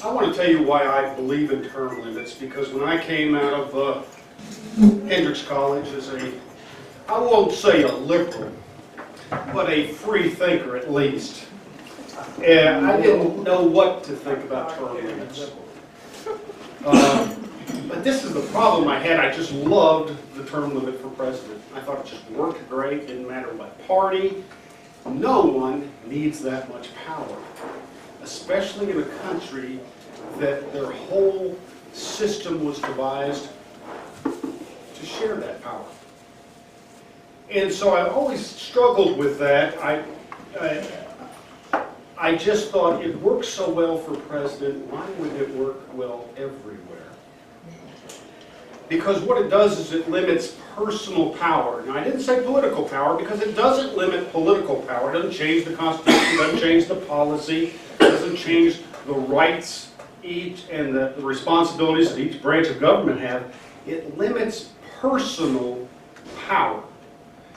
I want to tell you why I believe in term limits, because when I came out of Hendrix College as I won't say a liberal, but a free thinker at least, and I didn't know what to think about term limits. But this is the problem I had. I just loved the term limit for president. I thought it just worked great, didn't matter what party. No one needs that much power, especially in a country that their whole system was devised to share that power. And so I always struggled with that. I just thought it works so well for president, why would it work well everywhere? Because what it does is it limits personal power. Now, I didn't say political power because it doesn't limit political power. It doesn't change the Constitution, doesn't change the policy, doesn't change the rights each and the responsibilities that each branch of government have. It limits personal power.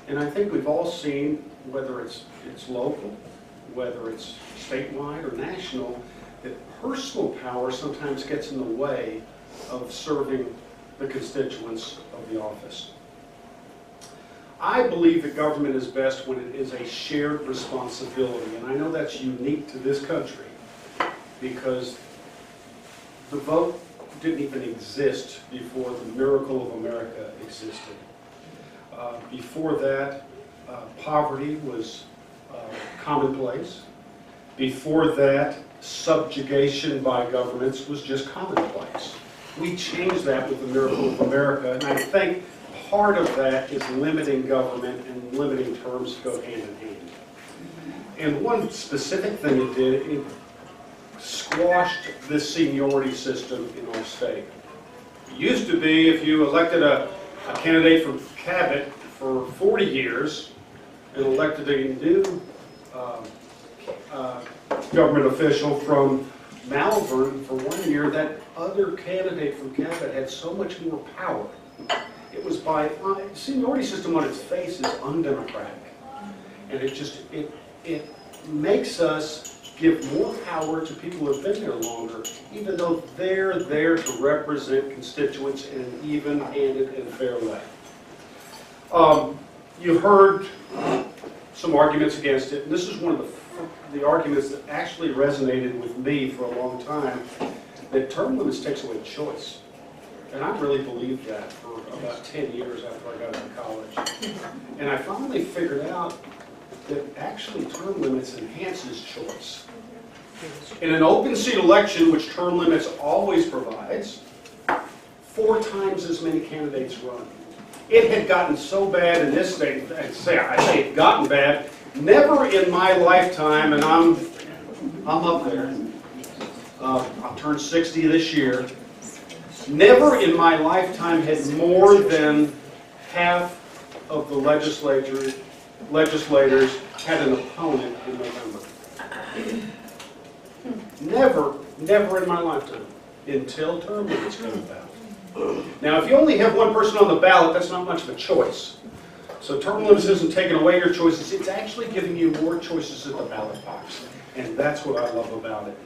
And I think we've all seen, whether it's local, whether it's statewide or national, that personal power sometimes gets in the way of serving the constituents of the office. I believe that government is best when it is a shared responsibility, and I know that's unique to this country because the vote didn't even exist before the miracle of America existed. Before that, poverty was commonplace. Before that, subjugation by governments was just commonplace. We changed that with the miracle of America, and I think part of that is limiting government, and limiting terms go hand in hand. And one specific thing it did, it squashed the seniority system in our state. It used to be if you elected a candidate from Cabot for 40 years and elected a new government official from Malvern for 1 year, that other candidate from Cabot had so much more power. It was by seniority system on its face is undemocratic, and it makes us give more power to people who have been there longer, even though they're there to represent constituents in an even-handed and fair way. You've heard some arguments against it, and this is one of the arguments that actually resonated with me for a long time, that term limits takes away choice. And I really believed that for about 10 years after I got out of college. And I finally figured out that actually term limits enhances choice. In an open seat election, which term limits always provides, 4 times as many candidates run. It had gotten so bad in this state, I say it gotten bad, never in my lifetime, and I'm up there, I'll turn 60 this year, never in my lifetime had more than half of the legislators had an opponent in November. Never in my lifetime, until term limits came about. Now, if you only have one person on the ballot, that's not much of a choice. So term limits isn't taking away your choices, it's actually giving you more choices at the ballot box. And that's what I love about it.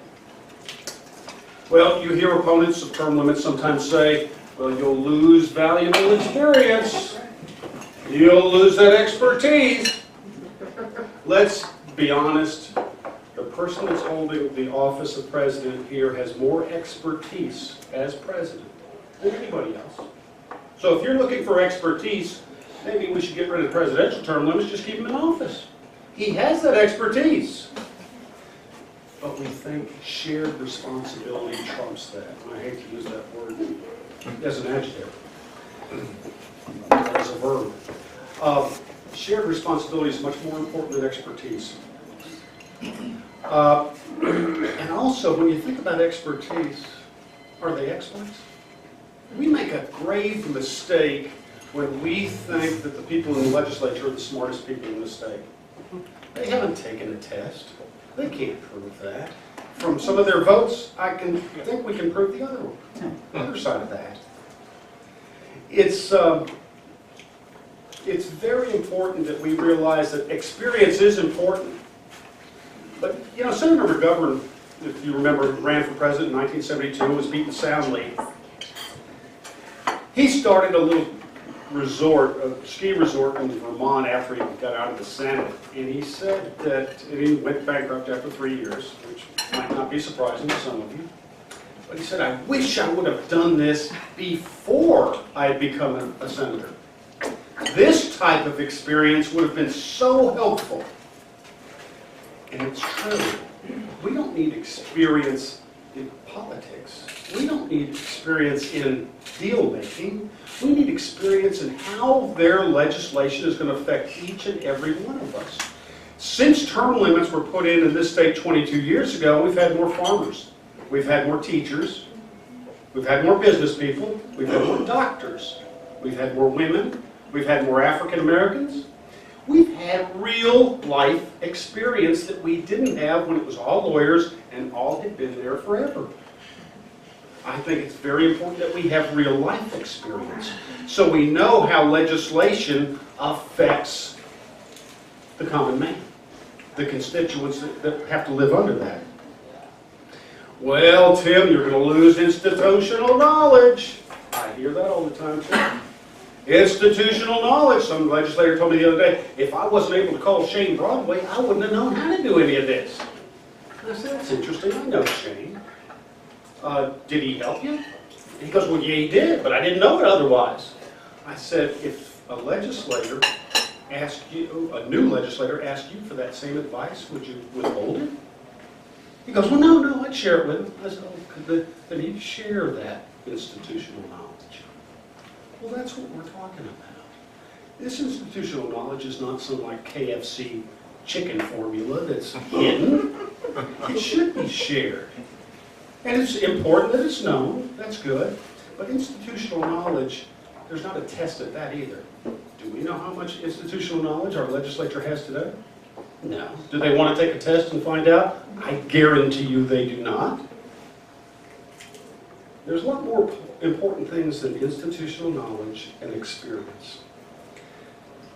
Well, you hear opponents of term limits sometimes say, well, you'll lose valuable experience. You'll lose that expertise. Let's be honest. The person that's holding the office of president here has more expertise as president than anybody else. So if you're looking for expertise, maybe we should get rid of presidential term limits, just keep him in office. He has that expertise. But we think shared responsibility trumps that. And I hate to use that word as an adjective, as a verb. Shared responsibility is much more important than expertise. And also, when you think about expertise, are they experts? We make a grave mistake when we think that the people in the legislature are the smartest people in the state. They haven't taken a test. They can't prove that. From some of their votes, I think we can prove the other side of that. It's very important that we realize that experience is important. But, you know, Senator McGovern if you remember, ran for president in 1972 and was beaten soundly. He started a little resort, a ski resort in Vermont after he got out of the Senate. And he said that, and he went bankrupt after 3 years, which might not be surprising to some of you. But he said, I wish I would have done this before I had become a senator. This type of experience would have been so helpful. And it's true. We don't need experience in politics. We don't need experience in deal making. We need experience in how their legislation is going to affect each and every one of us. Since term limits were put in this state 22 years ago, we've had more farmers. We've had more teachers. We've had more business people. We've had more doctors. We've had more women. We've had more African Americans. We've had real life experience that we didn't have when it was all lawyers and all had been there forever. I think it's very important that we have real life experience so we know how legislation affects the common man, the constituents that have to live under that. Well, Tim, you're going to lose institutional knowledge. I hear that all the time, too. Institutional knowledge. Some legislator told me the other day, if I wasn't able to call Shane Broadway, I wouldn't have known how to do any of this. I said, that's interesting. I know Shane. Did he help you? He goes, well, yeah, he did, but I didn't know it otherwise. I said, if a legislator asked you, a new legislator asked you for that same advice, would you withhold it? He goes, well, no, I'd share it with him. I said, oh, then he'd share that institutional knowledge. Well, that's what we're talking about. This institutional knowledge is not some like KFC chicken formula that's hidden. It should be shared. And it's important that it's known. That's good. But institutional knowledge, there's not a test at that either. Do we know how much institutional knowledge our legislature has today? No. Do they want to take a test and find out? I guarantee you they do not. There's a lot more important things than institutional knowledge and experience.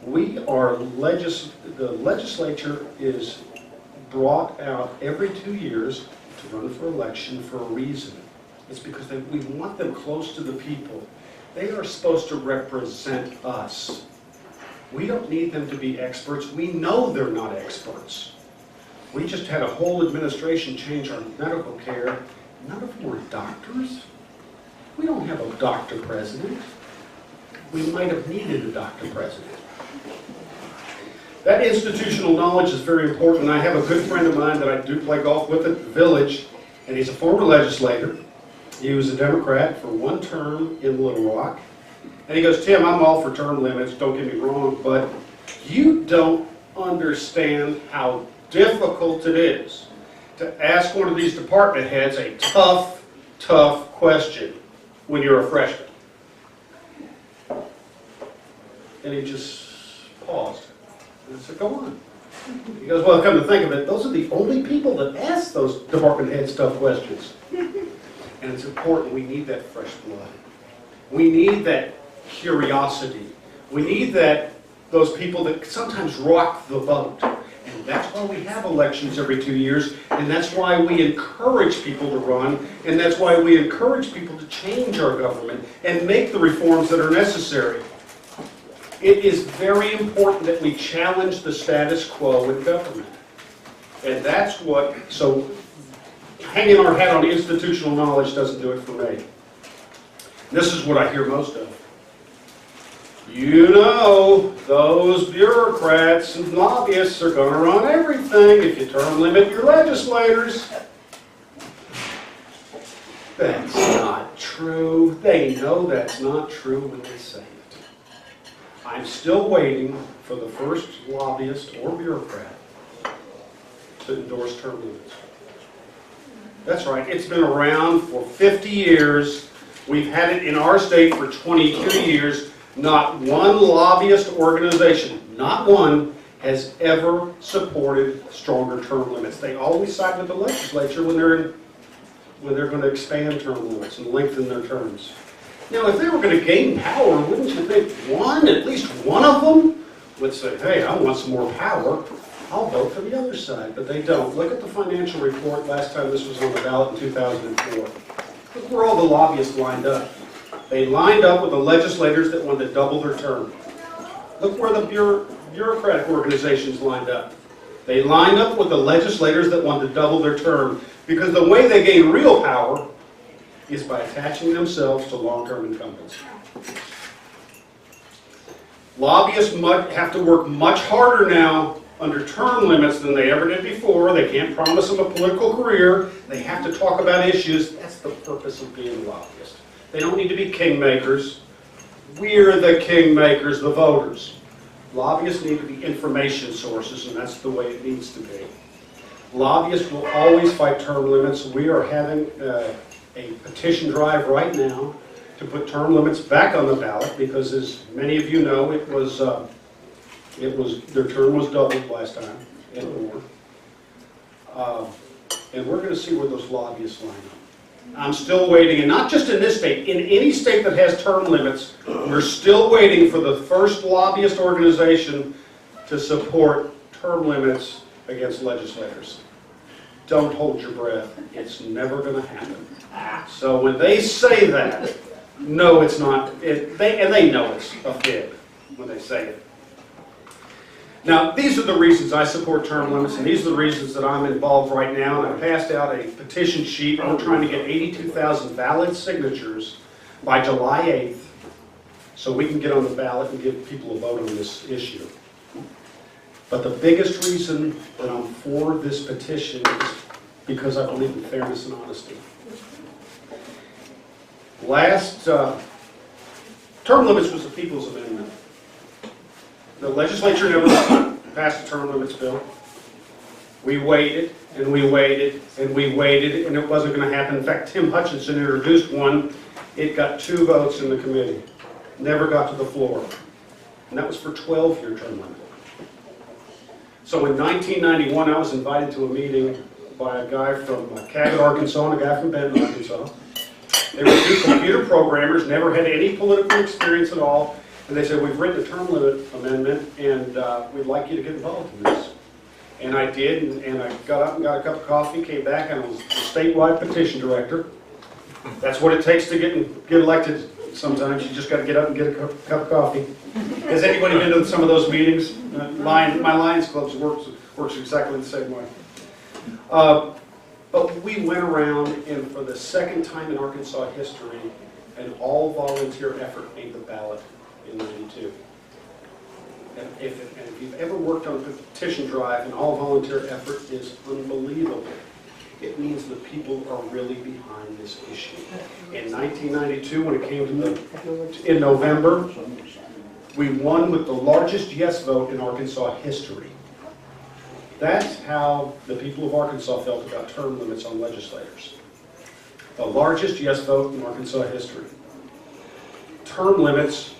The legislature is brought out every 2 years to run for election for a reason. It's because we want them close to the people. They are supposed to represent us. We don't need them to be experts. We know they're not experts. We just had a whole administration change our medical care. None of them were doctors. We don't have a doctor president. We might have needed a doctor president. That institutional knowledge is very important. I have a good friend of mine that I do play golf with at the Village, and he's a former legislator. He was a Democrat for one term in Little Rock. And he goes, Tim, I'm all for term limits, don't get me wrong, but you don't understand how difficult it is to ask one of these department heads a tough question when you're a freshman. And he just paused. And I said, go on. He goes, well, come to think of it, those are the only people that ask those department heads tough questions. And it's important. We need that fresh blood. We need that curiosity. We need those people that sometimes rock the boat. And that's why we have elections every 2 years, and that's why we encourage people to run, and that's why we encourage people to change our government and make the reforms that are necessary. It is very important that we challenge the status quo in government. And that's what, so hanging our hat on institutional knowledge doesn't do it for me. This is what I hear most of. You know, those bureaucrats and lobbyists are going to run everything if you term limit your legislators. That's not true. They know that's not true when they say it. I'm still waiting for the first lobbyist or bureaucrat to endorse term limits. That's right. It's been around for 50 years. We've had it in our state for 22 years. Not one lobbyist organization, not one, has ever supported stronger term limits. They always side with the legislature when they're going to expand term limits and lengthen their terms. Now, if they were going to gain power, wouldn't you think at least one of them would say, hey, I want some more power. I'll vote for the other side, but they don't. Look at the financial report last time this was on the ballot in 2004. Look where all the lobbyists lined up. They lined up with the legislators that wanted to double their term. Look where the bureaucratic organizations lined up. They lined up with the legislators that wanted to double their term, because the way they gain real power is by attaching themselves to long-term incumbents. Lobbyists have to work much harder now under term limits than they ever did before. They can't promise them a political career. They have to talk about issues. That's the purpose of being a lobbyist. They don't need to be kingmakers. We're the kingmakers, the voters. Lobbyists need to be information sources, and that's the way it needs to be. Lobbyists will always fight term limits. We are having a petition drive right now to put term limits back on the ballot, because as many of you know, their term was doubled last time and more. And we're going to see where those lobbyists line up. I'm still waiting, and not just in this state, in any state that has term limits, we're still waiting for the first lobbyist organization to support term limits against legislators. Don't hold your breath. It's never going to happen. So when they say that, no, it's not. And they know it's a fib when they say it. Now, these are the reasons I support term limits, and these are the reasons that I'm involved right now. And I passed out a petition sheet. We're trying to get 82,000 valid signatures by July 8th so we can get on the ballot and give people a vote on this issue. But the biggest reason that I'm for this petition is because I believe in fairness and honesty. Term limits was the People's Amendment. The legislature never passed a term limits bill. We waited, and we waited, and we waited, and it wasn't going to happen. In fact, Tim Hutchinson introduced one. It got 2 votes in the committee. Never got to the floor. And that was for 12-year term limit. So in 1991, I was invited to a meeting by a guy from Cabot, Arkansas, and a guy from Benton, Arkansas. They were 2 computer programmers, never had any political experience at all. And they said, we've written a term limit amendment, and we'd like you to get involved in this. And I did, and I got up and got a cup of coffee, came back, and I was the statewide petition director. That's what it takes to get elected. Sometimes you just got to get up and get a cup of coffee. Has anybody been to some of those meetings? My Lions Club works exactly the same way. But we went around, and for the second time in Arkansas history, an all-volunteer effort made the ballot in '92. And if you've ever worked on a petition drive, an all-volunteer effort is unbelievable. It means that people are really behind this issue. In 1992, when it came to in November, we won with the largest yes vote in Arkansas history. That's how the people of Arkansas felt about term limits on legislators. The largest yes vote in Arkansas history. Term limits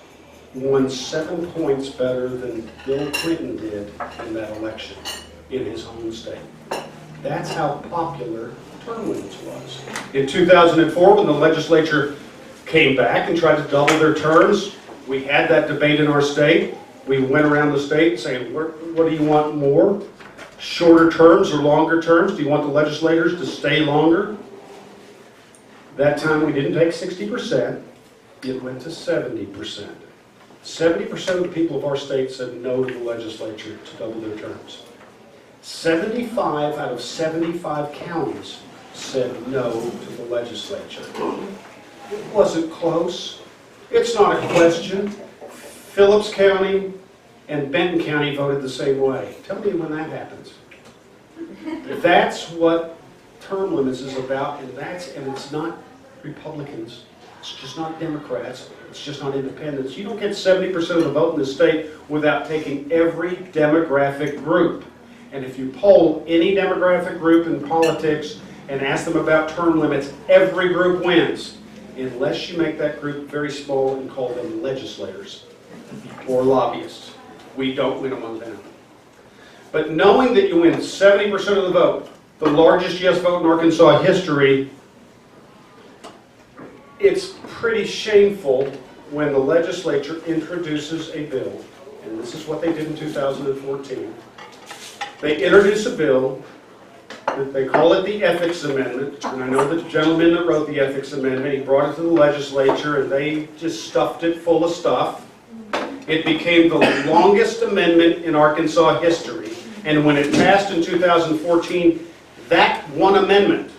won 7 points better than Bill Clinton did in that election in his home state. That's how popular term limits was. In 2004, when the legislature came back and tried to double their terms, we had that debate in our state. We went around the state saying, what do you want more? Shorter terms or longer terms? Do you want the legislators to stay longer? That time we didn't take 60%. It went to 70%. 70% of the people of our state said no to the legislature to double their terms. 75 out of 75 counties said no to the legislature. It wasn't close. It's not a question. Phillips County and Benton County voted the same way. Tell me when that happens. That's what term limits is about, and it's not Republicans. It's just not Democrats. It's just not independents. You don't get 70% of the vote in the state without taking every demographic group. And if you poll any demographic group in politics and ask them about term limits, every group wins, unless you make that group very small and call them legislators or lobbyists. We don't win among them. But knowing that you win 70% of the vote, the largest yes vote in Arkansas history, it's pretty shameful when the legislature introduces a bill, and this is what they did in 2014, they introduce a bill, they call it the Ethics Amendment, and I know the gentleman that wrote the Ethics Amendment, he brought it to the legislature, and they just stuffed it full of stuff. It became the longest amendment in Arkansas history, and when it passed in 2014, that one amendment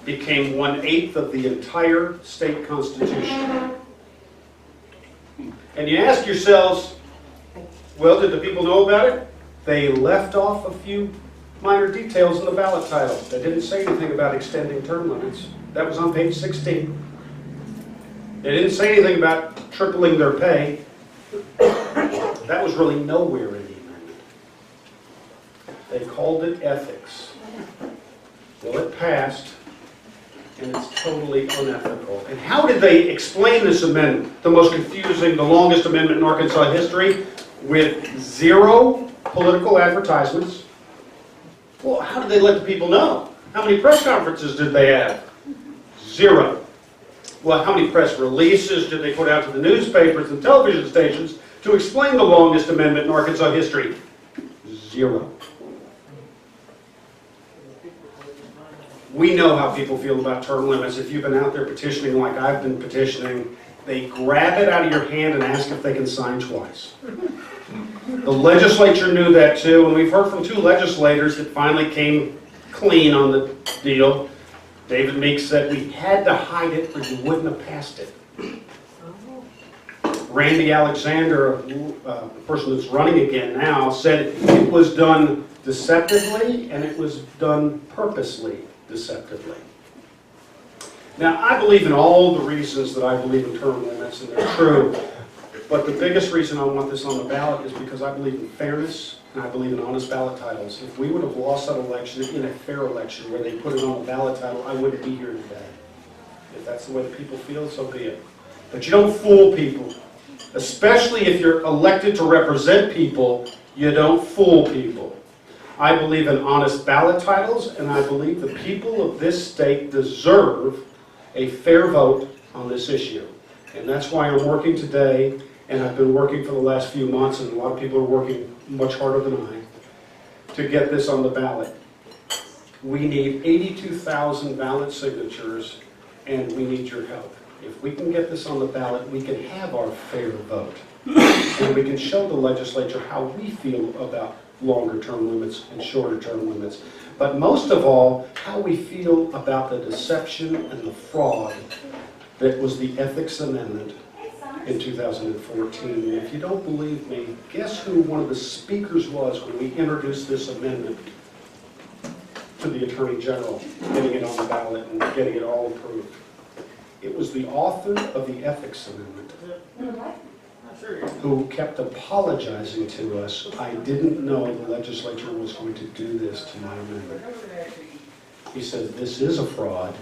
became 1/8 of the entire state constitution. And you ask yourselves, well, did the people know about it? They left off a few minor details in the ballot title. They didn't say anything about extending term limits. That was on page 16. They didn't say anything about tripling their pay. That was really nowhere in the amendment. They called it ethics. Well, it passed, and it's totally unethical. And how did they explain this amendment? The most confusing, the longest amendment in Arkansas history, with 0 political advertisements. Well, how did they let the people know? How many press conferences did they have? 0. Well, how many press releases did they put out to the newspapers and television stations to explain the longest amendment in Arkansas history? 0. We know how people feel about term limits. If you've been out there petitioning like I've been petitioning, they grab it out of your hand and ask if they can sign twice. The legislature knew that too, and we've heard from 2 legislators that finally came clean on the deal. David Meeks said we had to hide it or you wouldn't have passed it. Randy Alexander, the person that's running again now, said it was done deceptively and it was done purposely deceptively. Now, I believe in all the reasons that I believe in term limits, and they're true. But the biggest reason I want this on the ballot is because I believe in fairness and I believe in honest ballot titles. If we would have lost that election in a fair election where they put it on the ballot title, I wouldn't be here today. If that's the way the people feel, so be it. But you don't fool people. Especially if you're elected to represent people, you don't fool people. I believe in honest ballot titles, and I believe the people of this state deserve a fair vote on this issue. And that's why I'm working today, and I've been working for the last few months, and a lot of people are working much harder than I, to get this on the ballot. We need 82,000 ballot signatures, and we need your help. If we can get this on the ballot, we can have our fair vote. And we can show the legislature how we feel about longer term limits and shorter term limits. But most of all, how we feel about the deception and the fraud that was the Ethics Amendment in 2014. And if you don't believe me, guess who one of the speakers was when we introduced this amendment to the Attorney General, getting it on the ballot and getting it all approved? It was the author of the Ethics Amendment who kept apologizing to us. I didn't know the legislature was going to do this to my amendment. He said, this is a fraud.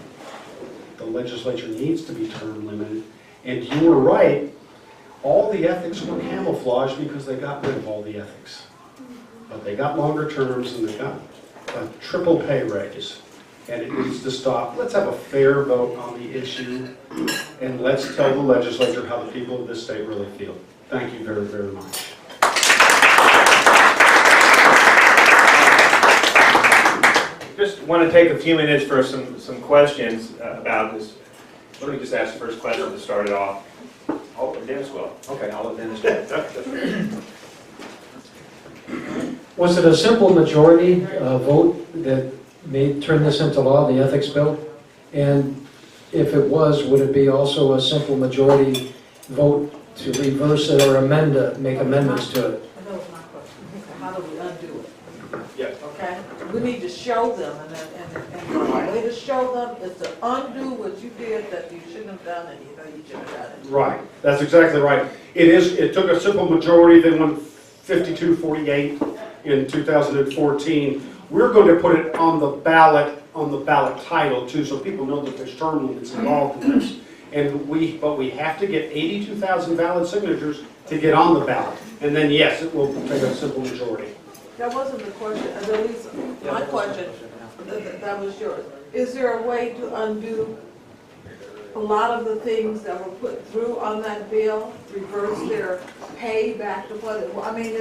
The legislature needs to be term limited. And you were right, all the ethics were camouflaged because they got rid of all the ethics. But they got longer terms and they got a triple pay raise. And it needs to stop. Let's have a fair vote on the issue, and let's tell the legislature how the people of this state really feel. Thank you very, very much. Just want to take a few minutes for some questions about this. Let me just ask the first question to start it off. Oh, Dennis will. Okay, I'll let Dennis go. Was it a simple majority vote that turn this into law, the ethics bill? And if it was, would it be also a simple majority vote to reverse it or amend it, make amendments to it? That was my question. How do we undo it? Yes. Okay? We need to show them, and the way to show them is to undo what you did that you shouldn't have done, and you know you should have done it. Right, that's exactly right. It took a simple majority, they won 52-48 in 2014. We're going to put it on the ballot title too, so people know that there's term limits involved in this. But we have to get 82,000 valid signatures to get on the ballot. And then yes, it will take a simple majority. That wasn't the question, at least my question, that was yours. Is there a way to undo a lot of the things that were put through on that bill, reverse their pay back to what it was? I mean,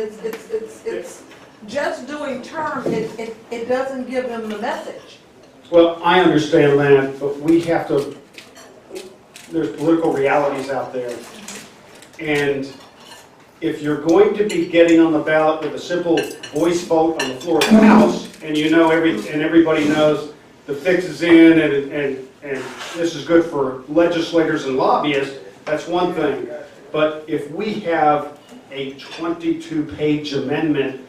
just doing term, it doesn't give them the message. Well, I understand that, but we have to, there's political realities out there. And if you're going to be getting on the ballot with a simple voice vote on the floor of the House, and you know everybody knows the fix is in and this is good for legislators and lobbyists, that's one thing. But if we have a 22-page amendment,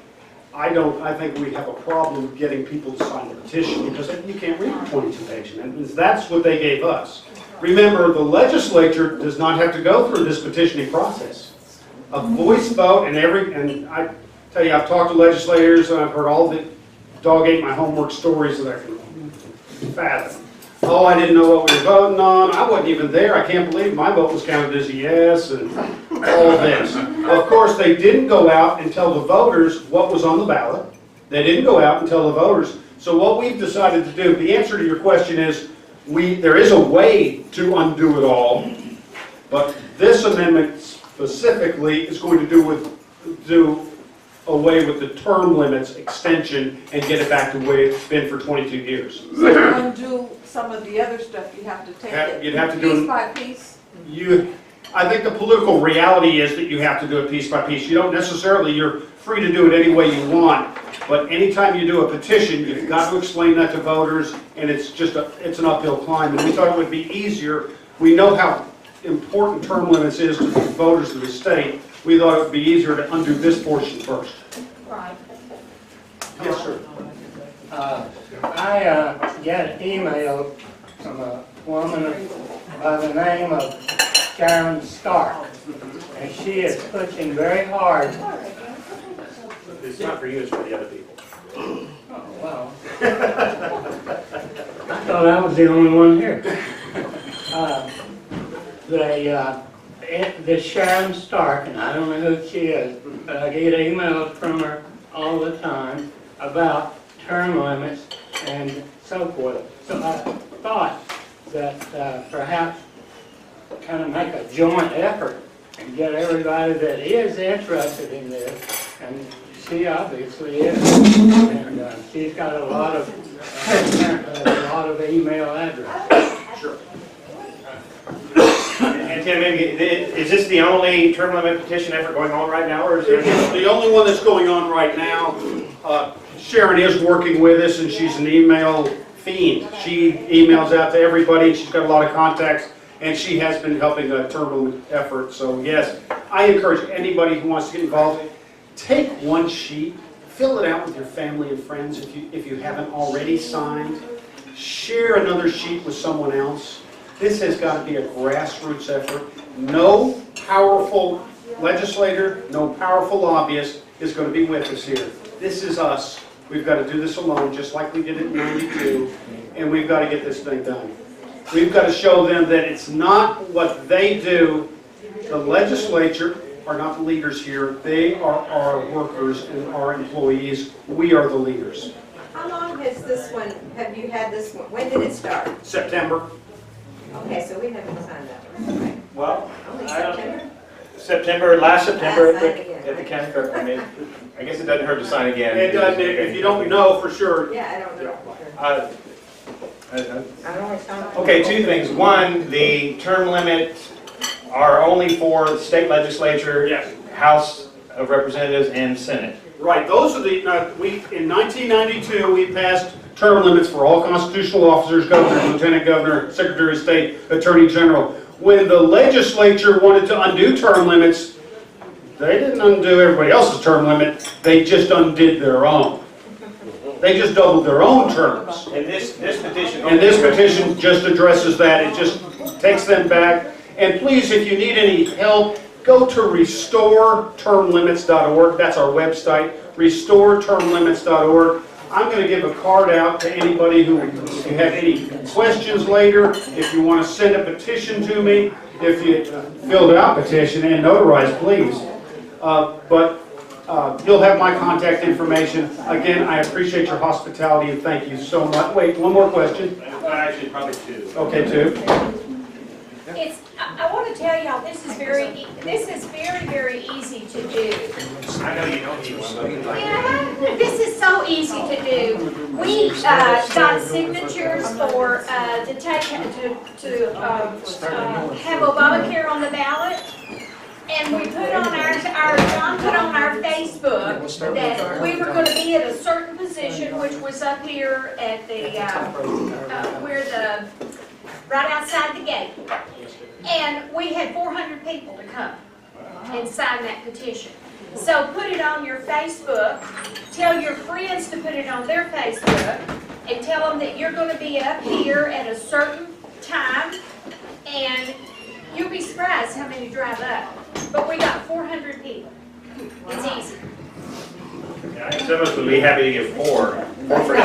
I think we have a problem getting people to sign the petition because you can't read a 22-page amendment. That's what they gave us. Remember, the legislature does not have to go through this petitioning process. A voice vote and I tell you, I've talked to legislators and I've heard all the dog ate my homework stories that I can fathom. Oh, I didn't know what we were voting on. I wasn't even there. I can't believe my vote was counted as a yes and all this. Of course, they didn't go out and tell the voters what was on the ballot. They didn't go out and tell the voters. So what we've decided to do, the answer to your question is, there is a way to undo it all, but this amendment specifically is going to do away with the term limits extension and get it back to the way it's been for 22 years. So to undo some of the other stuff, you have to take it You'd have to do piece by piece. I think the political reality is that you have to do it piece by piece. You don't necessarily, you're free to do it any way you want, but anytime you do a petition, you've got to explain that to voters, and it's an uphill climb. And we thought it would be easier. We know how important term limits is to the voters of the state. We thought it would be easier to undo this portion first. Right. Yes, sir. I got an email from a woman by the name of Sharon Stark, and she is pushing very hard. It's not for you, it's for the other people. Oh, well. I thought I was the only one here. This Sharon Stark, and I don't know who she is, but I get emails from her all the time about term limits and so forth. So I thought that perhaps kind of make a joint effort and get everybody that is interested in this, and she obviously is, and she's got a lot of email addresses. Sure. And Tim, maybe, is this the only term limit petition effort going on right now, or is there? The only one that's going on right now, Sharon is working with us, and she's an email fiend. She emails out to everybody. She's got a lot of contacts, and she has been helping the term limit effort. So yes, I encourage anybody who wants to get involved, take one sheet, fill it out with your family and friends if you haven't already signed. Share another sheet with someone else. This has got to be a grassroots effort. No powerful legislator, no powerful lobbyist is going to be with us here. This is us. We've got to do this alone, just like we did it in '92, and we've got to get this thing done. We've got to show them that it's not what they do. The legislature are not the leaders here. They are our workers and our employees. We are the leaders. How long has this one, have you had this one? When did it start? September. Okay, so we haven't signed that one, right? Well, Only I don't- September? last September Last night again. at the county clerk. I mean, I guess it doesn't hurt to sign again. It doesn't, if you don't know for sure. Yeah, I don't know. I I'm only signed. Okay, two things. One, the term limits are only for the state legislature, Yes. House of Representatives, and Senate. Right, those are the, in 1992, we passed term limits for all constitutional officers, governor, lieutenant governor, secretary of state, attorney general. When the legislature wanted to undo term limits, they didn't undo everybody else's term limit, they just undid their own. They just doubled their own terms. And this petition... And this petition just addresses that, it just takes them back. And please, if you need any help, go to restoretermlimits.org. That's our website, restoretermlimits.org. I'm going to give a card out to anybody who, if you have any questions later, if you want to send a petition to me, if you filled out petition and notarized, please. You'll have my contact information. Again, I appreciate your hospitality and thank you so much. Wait, one more question. Actually, probably two. Okay, two. I want to tell y'all, this is very, very easy to do. I know you don't need one. Yeah, this is so easy to do. We got signatures for, to take, to have Obamacare on the ballot. And we put on John put on our Facebook that we were going to be at a certain position, which was up here at the, right outside the gate. And we had 400 people to come and sign that petition. So put it on your Facebook, tell your friends to put it on their Facebook, and tell them that you're going to be up here at a certain time, and you'll be surprised how many drive up. But we got 400 people. It's easy. Yeah, some of us would be happy to give four for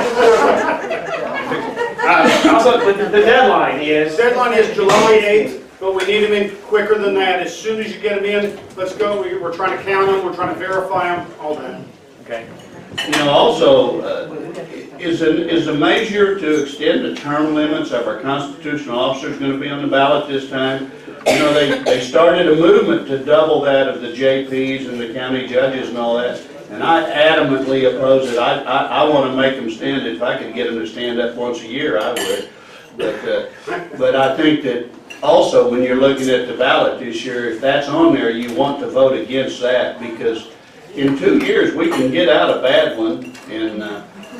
Also, the deadline is... The deadline is July 8th, but we need them in quicker than that. As soon as you get them in, let's go. We're trying to count them, we're trying to verify them, all that. Okay. You know, also, is a measure to extend the term limits of our constitutional officers going to be on the ballot this time? You know, they started a movement to double that of the JPs and the county judges and all that, and I adamantly oppose it. I want to make them stand. If I could get them to stand up once a year, I would. But I think that also when you're looking at the ballot this year, if that's on there, you want to vote against that, because in 2 years we can get out a bad one, and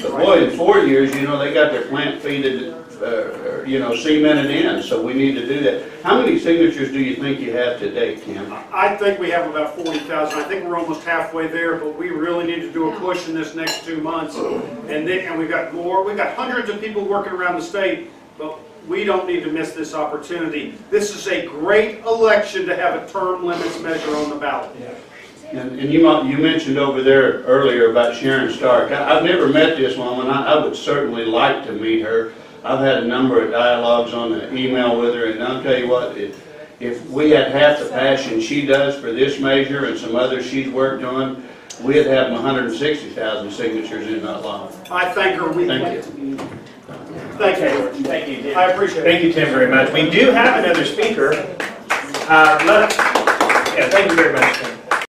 but boy, in 4 years, you know, they got their plant feeded, you know, cemented in, so we need to do that. How many signatures do you think you have to date, Tim? I think we have about 40,000. I think we're almost halfway there, but we really need to do a push in this next 2 months. And we've got more. We've got hundreds of people working around the state, but we don't need to miss this opportunity. This is a great election to have a term limits measure on the ballot. And you mentioned over there earlier about Sharon Stark. I've never met this woman. I would certainly like to meet her. I've had a number of dialogues on the email with her, and I'll tell you what, if we had half the passion she does for this measure and some others she's worked on, we'd have 160,000 signatures in not long. I thank her. Thank you. Thank you, George. Thank you, Tim. I appreciate it. Thank you, Tim, very much. We do have another speaker. Thank you very much, Tim.